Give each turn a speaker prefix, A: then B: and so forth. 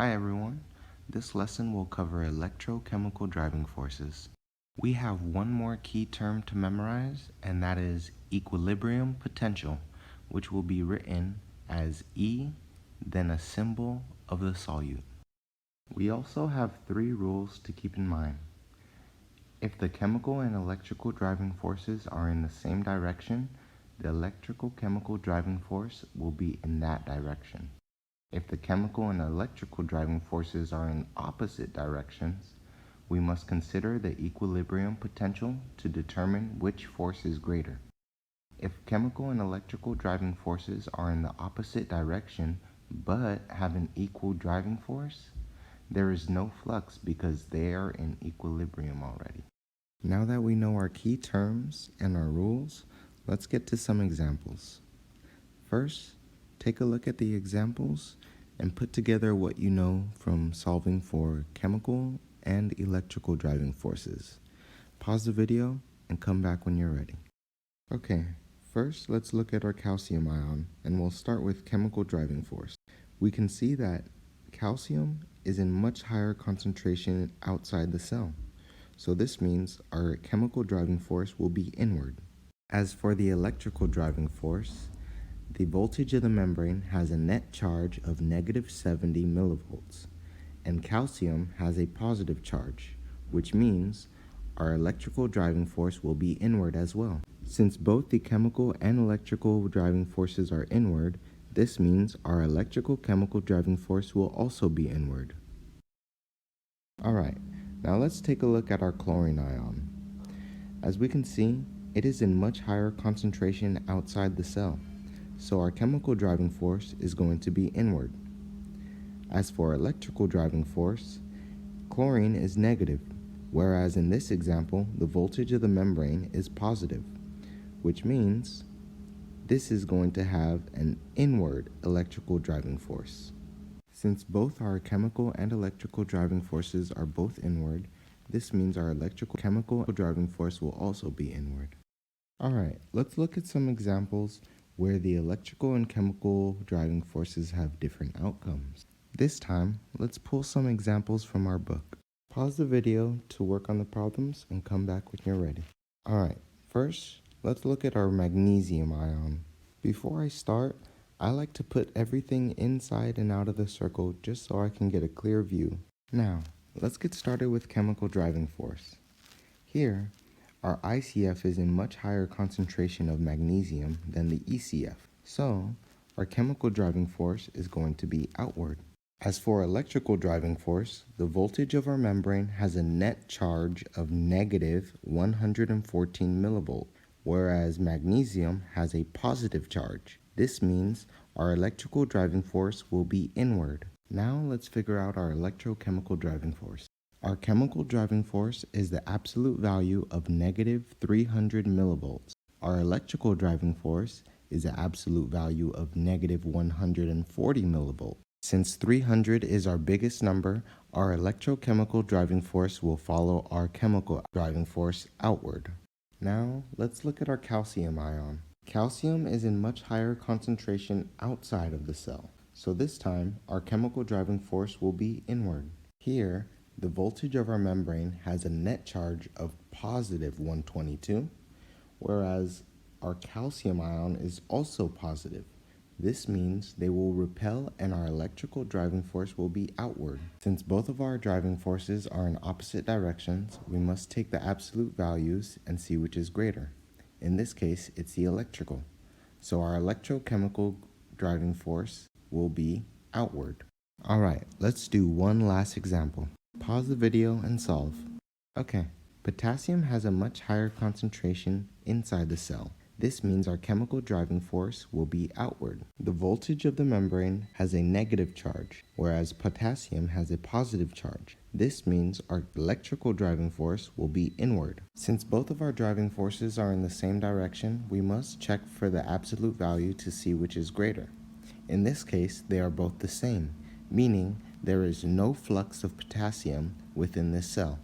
A: Hi everyone, this lesson will cover electrochemical driving forces. We have one more key term to memorize, and that is equilibrium potential, which will be written as E, then a symbol of the solute. We also have three rules to keep in mind. If the chemical and electrical driving forces are in the same direction, the electrical chemical driving force will be in that direction. If the chemical and electrical driving forces are in opposite directions, we must consider the equilibrium potential to determine which force is greater. If chemical and electrical driving forces are in the opposite direction but have an equal driving force, there is no flux because they are in equilibrium already. Now that we know our key terms and our rules, let's get to some examples. First, take a look at the examples and put together what you know from solving for chemical and electrical driving forces. Pause the video and come back when you're ready. Okay, first let's look at our calcium ion, and we'll start with chemical driving force. We can see that calcium is in much higher concentration outside the cell, so this means our chemical driving force will be inward. As for the electrical driving force, the voltage of the membrane has a net charge of -70 millivolts, and calcium has a positive charge, which means our electrical driving force will be inward as well. Since both the chemical and electrical driving forces are inward, this means our electrical chemical driving force will also be inward. Alright, now let's take a look at our chlorine ion. As we can see, it is in much higher concentration outside the cell, so our chemical driving force is going to be inward. As for electrical driving force, chlorine is negative, whereas in this example, the voltage of the membrane is positive, which means this is going to have an inward electrical driving force. Since both our chemical and electrical driving forces are both inward, this means our electrical chemical driving force will also be inward. Alright, let's look at some examples where the electrical and chemical driving forces have different outcomes. This time, let's pull some examples from our book. Pause the video to work on the problems and come back when you're ready. Alright, first, let's look at our magnesium ion. Before I start, I like to put everything inside and out of the circle just so I can get a clear view. Now, let's get started with chemical driving force. Here, our ICF is in much higher concentration of magnesium than the ECF, so our chemical driving force is going to be outward. As for electrical driving force, the voltage of our membrane has a net charge of -114 millivolts, whereas magnesium has a positive charge. This means our electrical driving force will be inward. Now let's figure out our electrochemical driving force. Our chemical driving force is the absolute value of -300 millivolts. Our electrical driving force is the absolute value of -140 millivolts. Since 300 is our biggest number, our electrochemical driving force will follow our chemical driving force outward. Now, let's look at our calcium ion. Calcium is in much higher concentration outside of the cell, so this time our chemical driving force will be inward. Here, the voltage of our membrane has a net charge of +122, whereas our calcium ion is also positive. This means they will repel and our electrical driving force will be outward. Since both of our driving forces are in opposite directions, we must take the absolute values and see which is greater. In this case, it's the electrical. So our electrochemical driving force will be outward. Alright, let's do one last example. Pause the video and solve. Okay, potassium has a much higher concentration inside the cell. This means our chemical driving force will be outward. The voltage of the membrane has a negative charge, whereas potassium has a positive charge. This means our electrical driving force will be inward. Since both of our driving forces are in the same direction, we must check for the absolute value to see which is greater. In this case, they are both the same, meaning there is no flux of potassium within this cell.